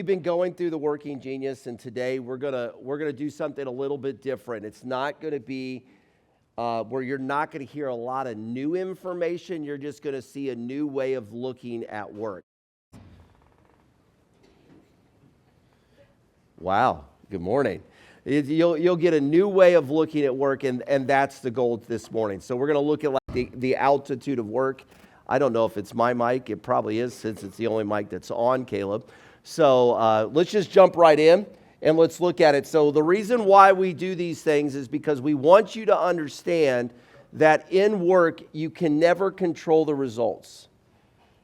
We've been going through the Working Genius, and today we're gonna do something a little bit different. It's not gonna be where you're not gonna hear a lot of new information. You're just gonna see a new way of looking at work. Wow. Good morning. You'll get a new way of looking at work, and that's the goal this morning. So we're gonna look at the altitude of work. I don't know if it's my mic. It probably is, since it's the only mic that's on, Caleb. So let's just jump right in and let's look at it. So the reason why we do these things is because we want you to understand that in work, you can never control the results.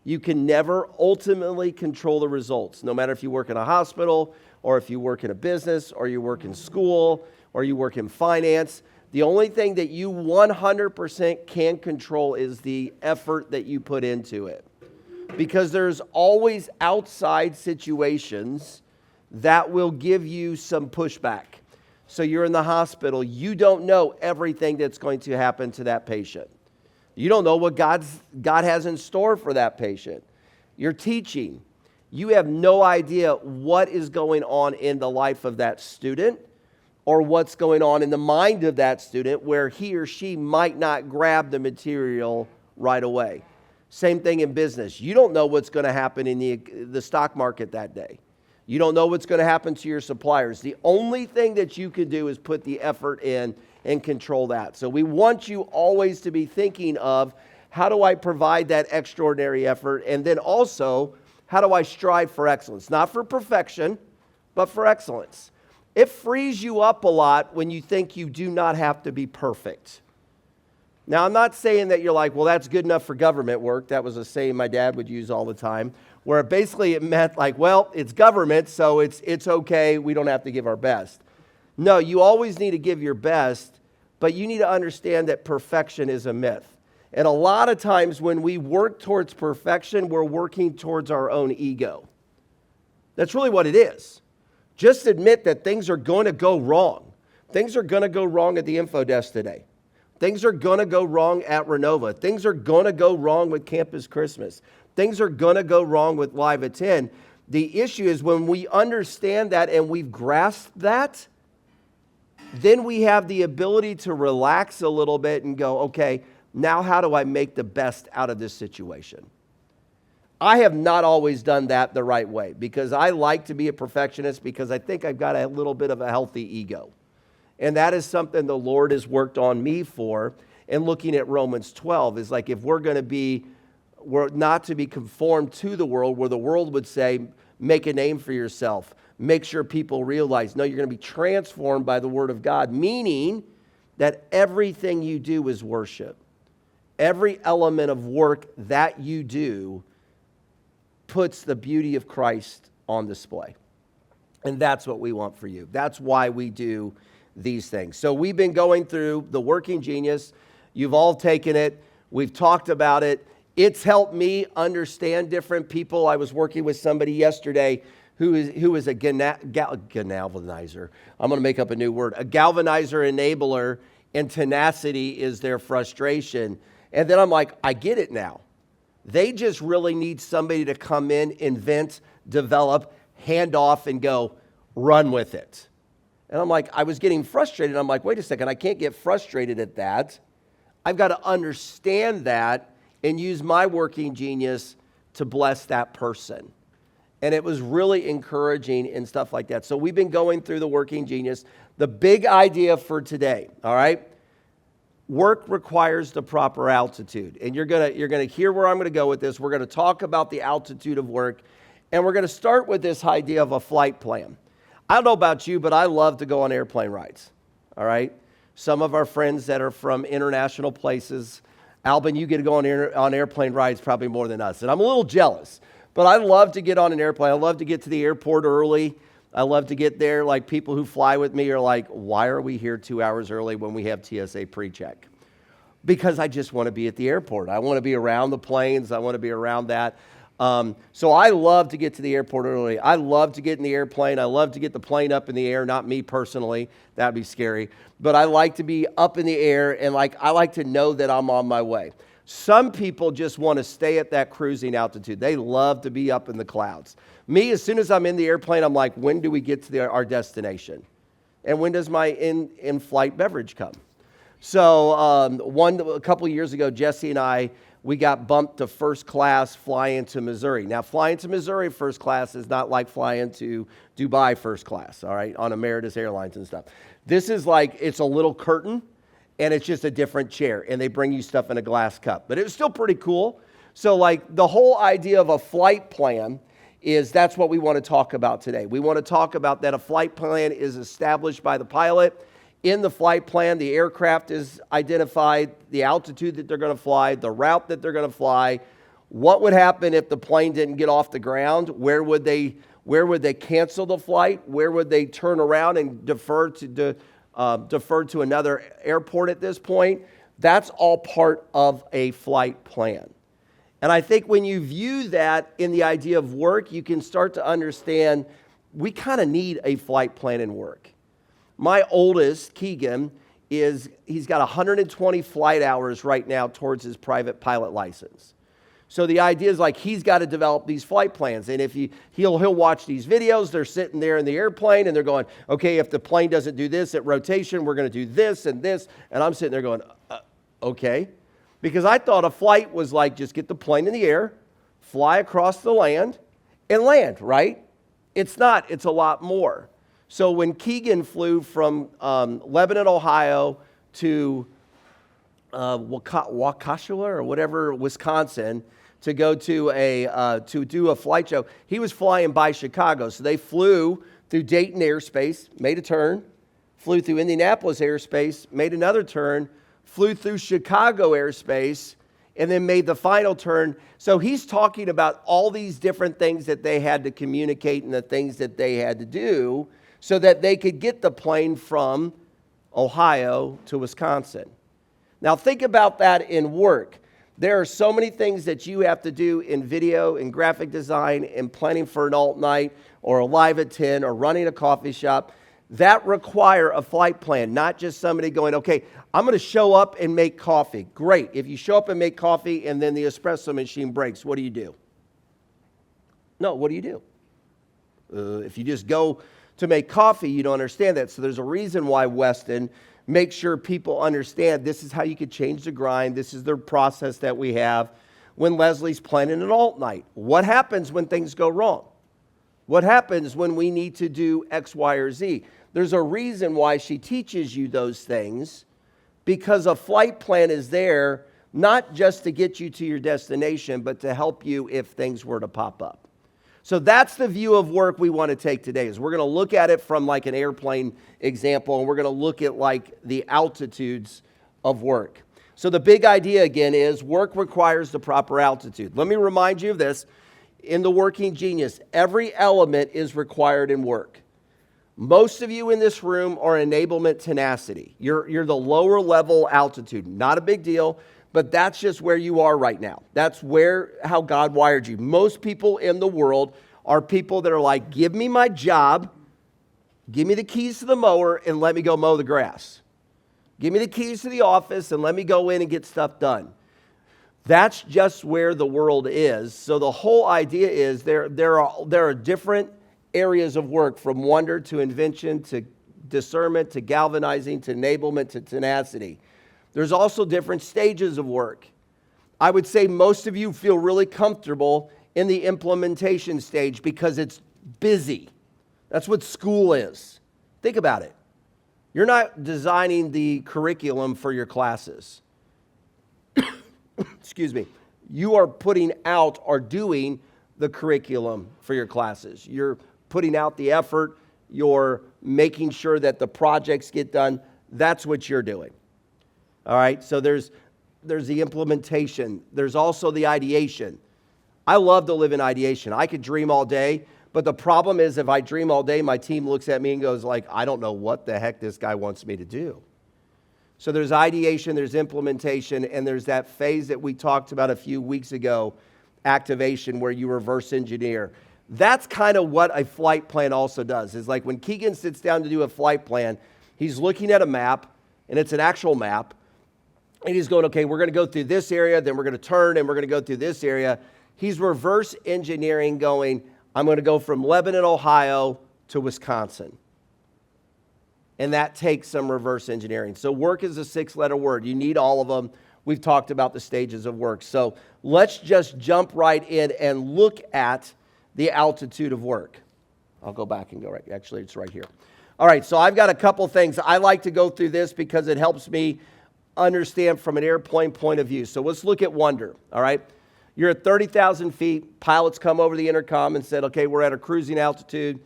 You can never ultimately control the results, no matter if you work in a hospital or if you work in a business or you work in school or you work in finance. The only thing that you 100% can control is the effort that you put into it. Because there's always outside situations that will give you some pushback. So you're in the hospital, you don't know everything that's going to happen to that patient. You don't know what God has in store for that patient. You're teaching. You have no idea what is going on in the life of that student or what's going on in the mind of that student where he or she might not grab the material right away. Same thing in business. You don't know what's going to happen in the stock market that day. You don't know what's going to happen to your suppliers. The only thing that you can do is put the effort in and control that. So we want you always to be thinking of, how do I provide that extraordinary effort? And then also, how do I strive for excellence? Not for perfection, but for excellence. It frees you up a lot when you think you do not have to be perfect. Now, I'm not saying that you're like, well, that's good enough for government work. That was a saying my dad would use all the time, where basically it meant like, well, it's government, so it's okay. We don't have to give our best. No, you always need to give your best, but you need to understand that perfection is a myth. And a lot of times when we work towards perfection, we're working towards our own ego. That's really what it is. Just admit that things are going to go wrong. Things are going to go wrong at the info desk today. Things are going to go wrong at Renova. Things are going to go wrong with Campus Christmas. Things are going to go wrong with Live at 10. The issue is when we understand that and we've grasped that, then we have the ability to relax a little bit and go, okay, now how do I make the best out of this situation? I have not always done that the right way because I like to be a perfectionist because I think I've got a little bit of a healthy ego. And that is something the Lord has worked on me for. And looking at Romans 12 is like, if we're not to be conformed to the world, where the world would say, make a name for yourself. Make sure people realize, no, you're going to be transformed by the word of God, meaning that everything you do is worship. Every element of work that you do puts the beauty of Christ on display. And that's what we want for you. That's why we do these things. So we've been going through the Working Genius. You've all taken it. We've talked about it. It's helped me understand different people. I was working with somebody yesterday who is a galvanizer. I'm going to make up a new word. A galvanizer enabler, and tenacity is their frustration. And then I'm like, I get it now. They just really need somebody to come in, invent, develop, hand off, and go, run with it. And I'm like, I was getting frustrated. I'm like, wait a second, I can't get frustrated at that. I've got to understand that and use my working genius to bless that person. And it was really encouraging and stuff like that. So we've been going through the Working Genius. The big idea for today, all right? Work requires the proper altitude. And you're gonna hear where I'm gonna go with this. We're gonna talk about the altitude of work. And we're gonna start with this idea of a flight plan. I don't know about you, but I love to go on airplane rides, all right? Some of our friends that are from international places, Albin, you get to go on airplane rides probably more than us. And I'm a little jealous, but I love to get on an airplane. I love to get to the airport early. I love to get there. Like, people who fly with me are like, why are we here 2 hours early when we have TSA pre-check? Because I just want to be at the airport. I want to be around the planes. I want to be around that. So I love to get to the airport early. I love to get in the airplane. I love to get the plane up in the air. Not me personally. That'd be scary. But I like to be up in the air, and I like to know that I'm on my way. Some people just want to stay at that cruising altitude. They love to be up in the clouds. Me, as soon as I'm in the airplane, I'm like, when do we get to our destination? And when does my in-flight beverage come? So a couple of years ago, Jesse and I, we got bumped to first class flying to Missouri. Now, flying to Missouri first class is not like flying to Dubai first class, all right, on Emirates Airlines and stuff. This is like, it's a little curtain, and it's just a different chair, and they bring you stuff in a glass cup. But it was still pretty cool. So like the whole idea of a flight plan is that's what we want to talk about today. We want to talk about that a flight plan is established by the pilot. In the flight plan, the aircraft is identified, the altitude that they're going to fly, the route that they're going to fly. What would happen if the plane didn't get off the ground? Where would they cancel the flight? Where would they turn around and defer to another airport at this point? That's all part of a flight plan. And I think when you view that in the idea of work, you can start to understand we kind of need a flight plan in work. My oldest, Keegan, he's got 120 flight hours right now towards his private pilot license. So the idea is like he's got to develop these flight plans. And if he'll watch these videos, they're sitting there in the airplane and they're going, okay, if the plane doesn't do this at rotation, we're going to do this and this. And I'm sitting there going, okay. Because I thought a flight was like just get the plane in the air, fly across the land, and land, right? It's not. It's a lot more. So when Keegan flew from Lebanon, Ohio to Waukesha or whatever, Wisconsin, to go to do a flight show, he was flying by Chicago. So they flew through Dayton airspace, made a turn, flew through Indianapolis airspace, made another turn, flew through Chicago airspace, and then made the final turn. So he's talking about all these different things that they had to communicate and the things that they had to do so that they could get the plane from Ohio to Wisconsin. Now think about that in work. There are so many things that you have to do in video, in graphic design, in planning for an alt night, or a live at 10, or running a coffee shop, that require a flight plan, not just somebody going, okay, I'm going to show up and make coffee. Great. If you show up and make coffee and then the espresso machine breaks, what do you do? No, what do you do? If you just go to make coffee, you don't understand that. So there's a reason why Weston makes sure people understand this is how you could change the grind. This is the process that we have. When Leslie's planning an alt night, what happens when things go wrong? What happens when we need to do X, Y, or Z? There's a reason why she teaches you those things, because a flight plan is there not just to get you to your destination, but to help you if things were to pop up. So that's the view of work we want to take today. Is we're going to look at it from like an airplane example, and we're going to look at like the altitudes of work. So the big idea again is work requires the proper altitude. Let me remind you of this. In the Working Genius, every element is required in work. Most of you in this room are enablement tenacity. You're the lower level altitude. Not a big deal, but that's just where you are right now. That's how God wired you. Most people in the world are people that are like, give me my job, give me the keys to the mower, and let me go mow the grass. Give me the keys to the office, and let me go in and get stuff done. That's just where the world is. So the whole idea is there are different areas of work, from wonder to invention to discernment to galvanizing to enablement to tenacity. There's also different stages of work. I would say most of you feel really comfortable in the implementation stage because it's busy. That's what school is. Think about it. You're not designing the curriculum for your classes. Excuse me. You are putting out or doing the curriculum for your classes. You're putting out the effort. You're making sure that the projects get done. That's what you're doing. All right, so there's the implementation. There's also the ideation. I love to live in ideation. I could dream all day, but the problem is if I dream all day, my team looks at me and goes like, I don't know what the heck this guy wants me to do. So there's ideation, there's implementation, and there's that phase that we talked about a few weeks ago, activation, where you reverse engineer. That's kind of what a flight plan also does. Is like when Keegan sits down to do a flight plan, he's looking at a map, and it's an actual map, And he's going, okay, we're going to go through this area, then we're going to turn, and we're going to go through this area. He's reverse engineering going, I'm going to go from Lebanon, Ohio to Wisconsin. And that takes some reverse engineering. So work is a 6-letter word. You need all of them. We've talked about the stages of work. So let's just jump right in and look at the altitude of work. I'll go back and go right. Actually, it's right here. All right, so I've got a couple things. I like to go through this because it helps me understand from an airplane point of view. So let's look at wonder, all right? You're at 30,000 feet. Pilots come over the intercom and said, okay, we're at a cruising altitude.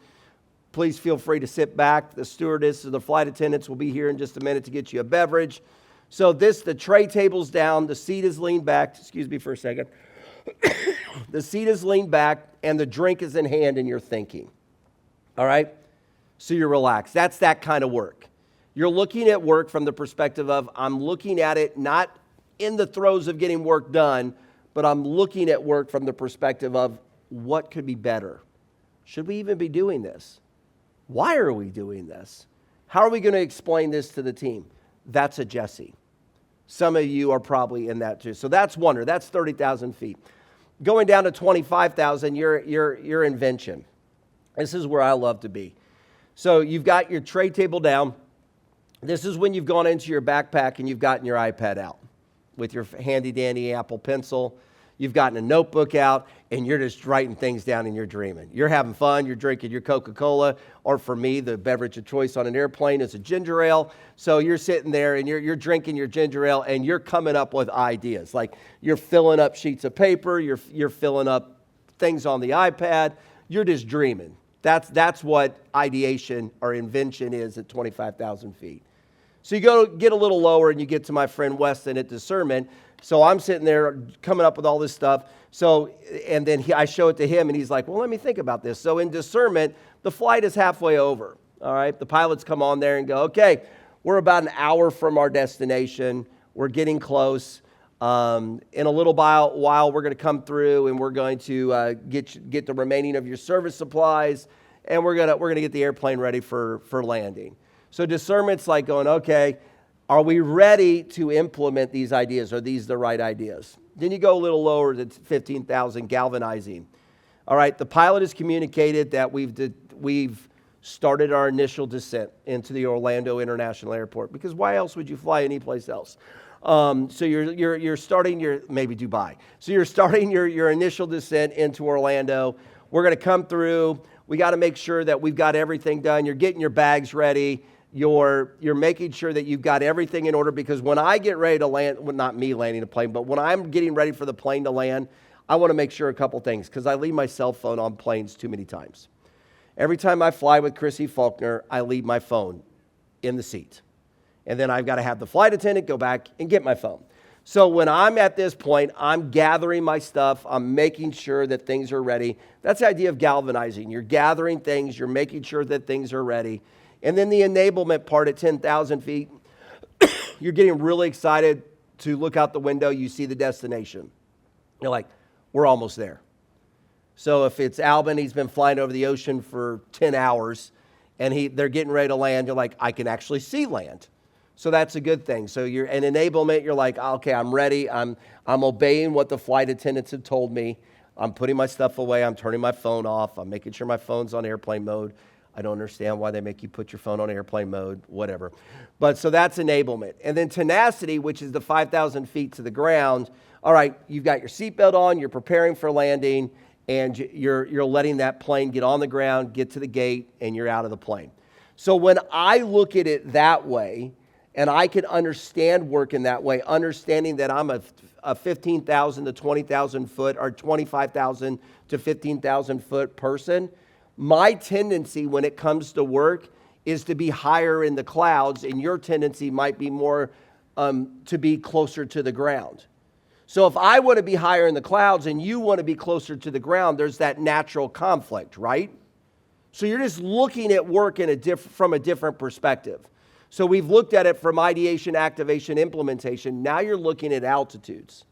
Please feel free to sit back. The stewardess or the flight attendants will be here in just a minute to get you a beverage. So the tray table's down, the seat is leaned back. Excuse me for a second. The seat is leaned back and the drink is in hand and you're thinking. All right? So you're relaxed. That's that kind of work. You're looking at work from the perspective of, I'm looking at it not in the throes of getting work done, but I'm looking at work from the perspective of what could be better. Should we even be doing this? Why are we doing this? How are we going to explain this to the team? That's a Jesse. Some of you are probably in that too. So that's wonder. That's 30,000 feet. Going down to 25,000, your invention. This is where I love to be. So you've got your tray table down. This is when you've gone into your backpack and you've gotten your iPad out with your handy dandy Apple Pencil. You've gotten a notebook out and you're just writing things down and you're dreaming. You're having fun. You're drinking your Coca-Cola, or for me, the beverage of choice on an airplane is a ginger ale. So you're sitting there and you're drinking your ginger ale and you're coming up with ideas. Like you're filling up sheets of paper. You're filling up things on the iPad. You're just dreaming. That's what ideation or invention is at 25,000 feet. So you go get a little lower and you get to my friend Weston at discernment. So I'm sitting there coming up with all this stuff. So, and then I show it to him and he's like, well, let me think about this. So in discernment, the flight is halfway over. All right. The pilots come on there and go, okay, we're about an hour from our destination. We're getting close. In a little while, we're going to come through and we're going to get the remaining of your service supplies. And we're going to get the airplane ready for landing. So discernment's like going, okay, are we ready to implement these ideas? Are these the right ideas? Then you go a little lower to 15,000, galvanizing. All right, the pilot has communicated that we've started our initial descent into the Orlando International Airport, because why else would you fly anyplace else? So you're starting maybe Dubai. So you're starting your initial descent into Orlando. We're going to come through. We got to make sure that we've got everything done. You're getting your bags ready. You're making sure that you've got everything in order, because when I get ready to land, well, not me landing a plane, but when I'm getting ready for the plane to land, I want to make sure a couple things, because I leave my cell phone on planes too many times. Every time I fly with Chrissy Faulkner, I leave my phone in the seat. And then I've got to have the flight attendant go back and get my phone. So when I'm at this point, I'm gathering my stuff. I'm making sure that things are ready. That's the idea of galvanizing. You're gathering things. You're making sure that things are ready. And then the enablement part at 10,000 feet, you're getting really excited to look out the window. You see the destination. You're like, we're almost there. So if it's Albin, he's been flying over the ocean for 10 hours, and they're getting ready to land, you're like, I can actually see land. So that's a good thing. So you're an enablement. You're like, okay, I'm ready. I'm obeying what the flight attendants have told me. I'm putting my stuff away. I'm turning my phone off. I'm making sure my phone's on airplane mode. I don't understand why they make you put your phone on airplane mode, whatever. But so that's enablement. And then tenacity, which is the 5,000 feet to the ground. All right, you've got your seatbelt on. You're preparing for landing, and you're letting that plane get on the ground, get to the gate, and you're out of the plane. So when I look at it that way, and I can understand work in that way, understanding that I'm a 15,000 to 20,000 foot or 25,000 to 15,000 foot person, my tendency when it comes to work is to be higher in the clouds, and your tendency might be more to be closer to the ground. So if I want to be higher in the clouds and you want to be closer to the ground, there's that natural conflict, right? So you're just looking at work from a different perspective. So we've looked at it from ideation, activation, implementation. Now you're looking at altitudes.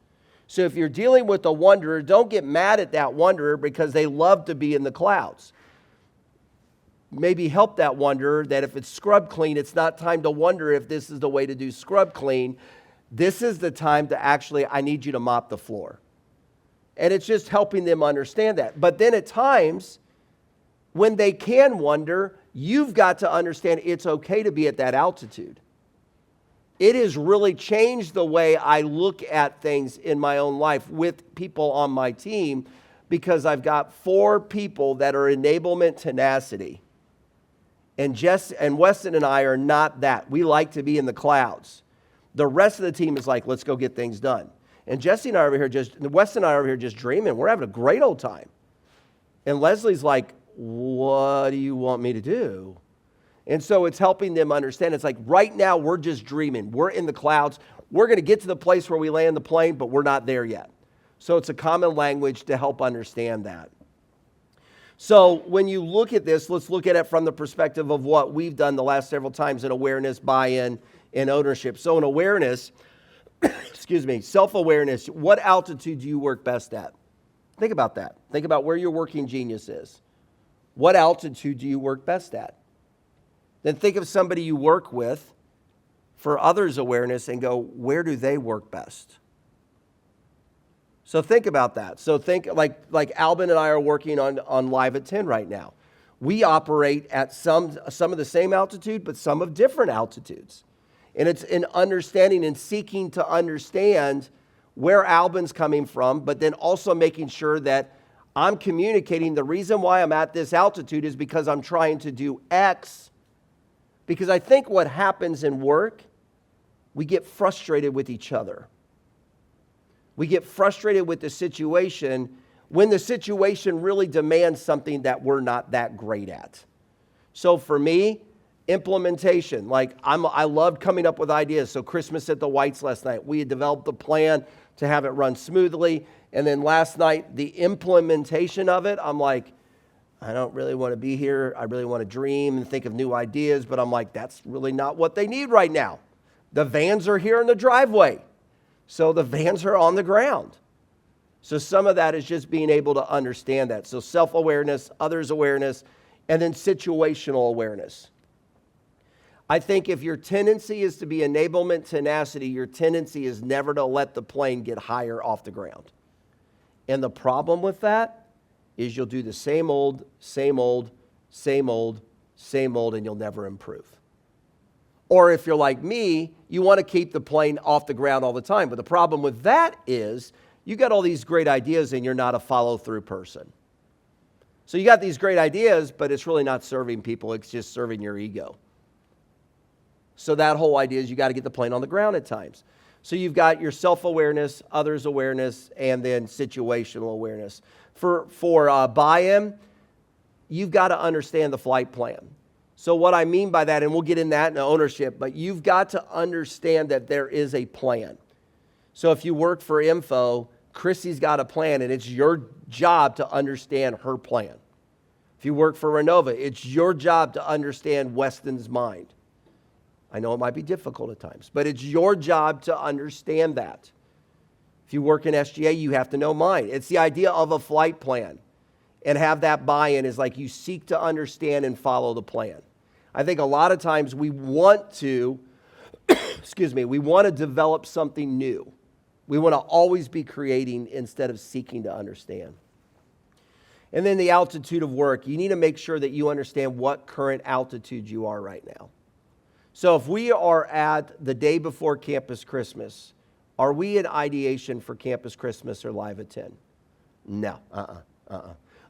So if you're dealing with a wanderer, don't get mad at that wanderer because they love to be in the clouds. Maybe help that wanderer that if it's scrub clean, it's not time to wonder if this is the way to do scrub clean. This is the time to actually, I need you to mop the floor. And it's just helping them understand that. But then at times, when they can wonder, you've got to understand it's okay to be at that altitude. It has really changed the way I look at things in my own life with people on my team, because I've got 4 people that are enablement tenacity. And Weston and I are not that. We like to be in the clouds. The rest of the team is like, let's go get things done. And Weston and I are over here just dreaming. We're having a great old time. And Leslie's like, what do you want me to do? And so it's helping them understand. It's like right now we're just dreaming. We're in the clouds. We're going to get to the place where we land the plane, but we're not there yet. So it's a common language to help understand that. So when you look at this, let's look at it from the perspective of what we've done the last several times in awareness, buy-in, and ownership. So in awareness, self-awareness, what altitude do you work best at? Think about that. Think about where your working genius is. What altitude do you work best at? Then think of somebody you work with for others' awareness and go, where do they work best? So think about that. So think like Albin and I are working on Live at 10 right now. We operate at some of the same altitude, but some of different altitudes. And it's in understanding and seeking to understand where Albin's coming from, but then also making sure that I'm communicating the reason why I'm at this altitude is because I'm trying to do X. Because I think what happens in work, we get frustrated with each other. We get frustrated with the situation when the situation really demands something that we're not that great at. So for me, implementation, I loved coming up with ideas. So Christmas at the Whites last night, we had developed a plan to have it run smoothly. And then last night, the implementation of it, I'm like, I don't really want to be here. I really want to dream and think of new ideas. But I'm like, that's really not what they need right now. The vans are here in the driveway. So the vans are on the ground. So some of that is just being able to understand that. So self-awareness, others' awareness, and then situational awareness. I think if your tendency is to be enablement tenacity, your tendency is never to let the plane get higher off the ground. And the problem with that is you'll do the same old, and you'll never improve. Or if you're like me, you want to keep the plane off the ground all the time. But the problem with that is you got all these great ideas and you're not a follow-through person. So you got these great ideas, but it's really not serving people. It's just serving your ego. So that whole idea is you got to get the plane on the ground at times. So you've got your self-awareness, others' awareness, and then situational awareness. For buy-in, you've got to understand the flight plan. So what I mean by that, and we'll get in that in ownership, but you've got to understand that there is a plan. So if you work for Info, Chrissy's got a plan, and it's your job to understand her plan. If you work for Renova, it's your job to understand Weston's mind. I know it might be difficult at times, but it's your job to understand that. If you work in SGA, you have to know mine. It's the idea of a flight plan. And have that buy-in is like you seek to understand and follow the plan. I think a lot of times we want to, we want to develop something new. We want to always be creating instead of seeking to understand. And then the altitude of work. You need to make sure that you understand what current altitude you are right now. So if we are at the day before Campus Christmas, are we in ideation for Campus Christmas or Live at 10? No,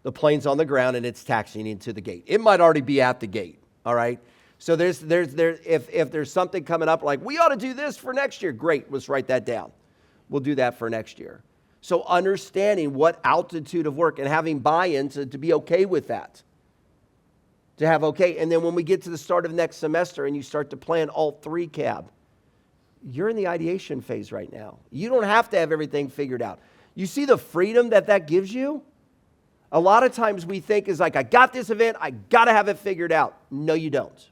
The plane's on the ground and it's taxiing into the gate. It might already be at the gate, all right? So if there's something coming up like, we ought to do this for next year, great, let's write that down. We'll do that for next year. So understanding what altitude of work and having buy-in to be okay with that. To have okay. And then when we get to the start of next semester and you start to plan alt 3 cab, you're in the ideation phase right now. You don't have to have everything figured out. You see the freedom that gives you? A lot of times we think is like, I got this event, I got to have it figured out. No, you don't.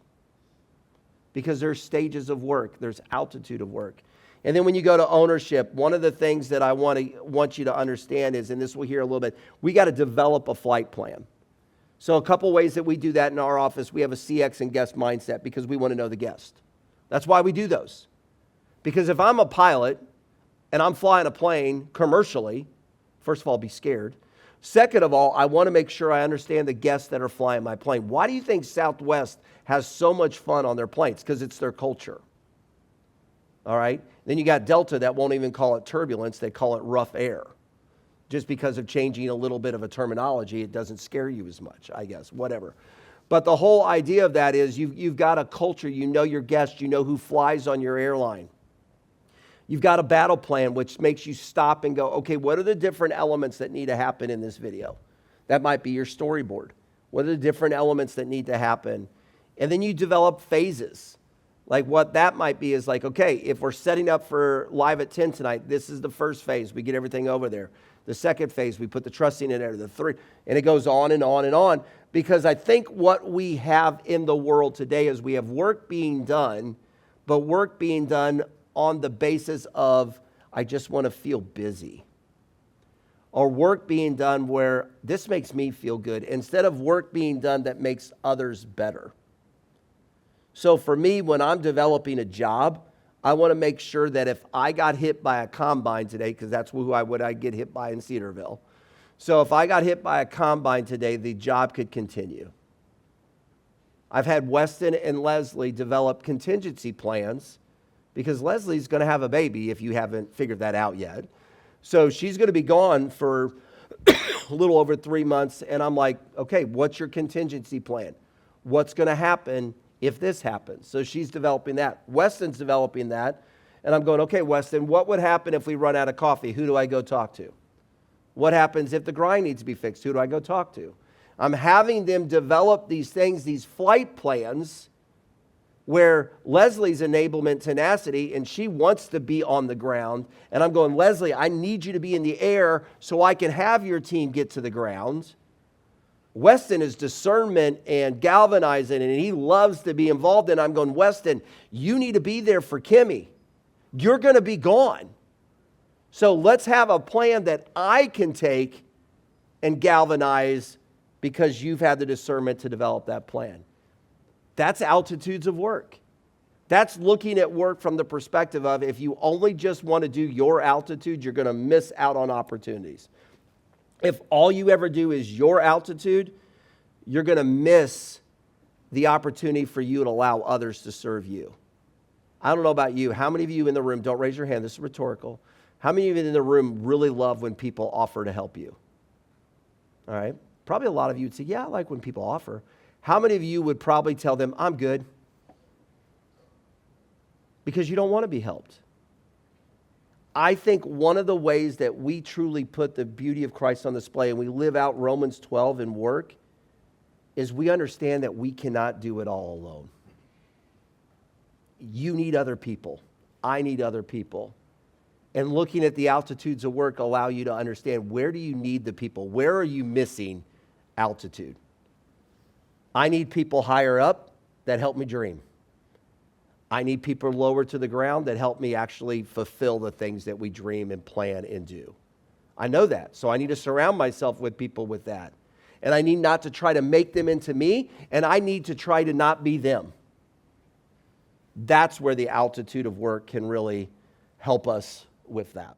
Because there's stages of work. There's altitude of work. And then when you go to ownership, one of the things that I want you to understand is, and this we'll hear a little bit, we got to develop a flight plan. So a couple ways that we do that in our office, we have a CX and guest mindset because we want to know the guest. That's why we do those. Because if I'm a pilot and I'm flying a plane commercially, first of all, I'll be scared. Second of all, I want to make sure I understand the guests that are flying my plane. Why do you think Southwest has so much fun on their planes? Because it's their culture. All right? Then you got Delta that won't even call it turbulence. They call it rough air. Just because of changing a little bit of a terminology, it doesn't scare you as much, I guess, whatever. But the whole idea of that is you've got a culture. You know your guests. You know who flies on your airline. You've got a battle plan, which makes you stop and go, okay, what are the different elements that need to happen in this video? That might be your storyboard. What are the different elements that need to happen? And then you develop phases. Like what that might be is like, okay, if we're setting up for live at 10 tonight, this is the first phase. We get everything over there. The second phase, we put the trusting in there. The three, and it goes on and on and on. Because I think what we have in the world today is we have work being done, but work being done on the basis of, I just want to feel busy. Or work being done where this makes me feel good, instead of work being done that makes others better. So for me, when I'm developing a job, I want to make sure that if I got hit by a combine today, because that's who I'd get hit by in Cedarville. So if I got hit by a combine today, the job could continue. I've had Weston and Leslie develop contingency plans because Leslie's going to have a baby if you haven't figured that out yet. So she's going to be gone for a little over 3 months. And I'm like, okay, what's your contingency plan? What's going to happen if this happens? So she's developing that. Weston's developing that. And I'm going, okay, Weston, what would happen if we run out of coffee? Who do I go talk to? What happens if the grind needs to be fixed? Who do I go talk to? I'm having them develop these things, these flight plans, where Leslie's enablement tenacity, and she wants to be on the ground. And I'm going, Leslie, I need you to be in the air so I can have your team get to the ground. Weston is discernment and galvanizing, and he loves to be involved. And I'm going, Weston, you need to be there for Kimmy. You're going to be gone. So let's have a plan that I can take and galvanize because you've had the discernment to develop that plan. That's altitudes of work. That's looking at work from the perspective of if you only just want to do your altitude, you're going to miss out on opportunities. If all you ever do is your altitude, you're going to miss the opportunity for you to allow others to serve you. I don't know about you. How many of you in the room, don't raise your hand, this is rhetorical. How many of you in the room really love when people offer to help you? All right. Probably a lot of you would say, yeah, I like when people offer. How many of you would probably tell them, I'm good? Because you don't want to be helped. I think one of the ways that we truly put the beauty of Christ on display and we live out Romans 12 in work is we understand that we cannot do it all alone. You need other people. I need other people. And looking at the altitudes of work allow you to understand, where do you need the people? Where are you missing altitude? I need people higher up that help me dream. I need people lower to the ground that help me actually fulfill the things that we dream and plan and do. I know that. So I need to surround myself with people with that. And I need not to try to make them into me, and I need to try to not be them. That's where the altitude of work can really help us with that.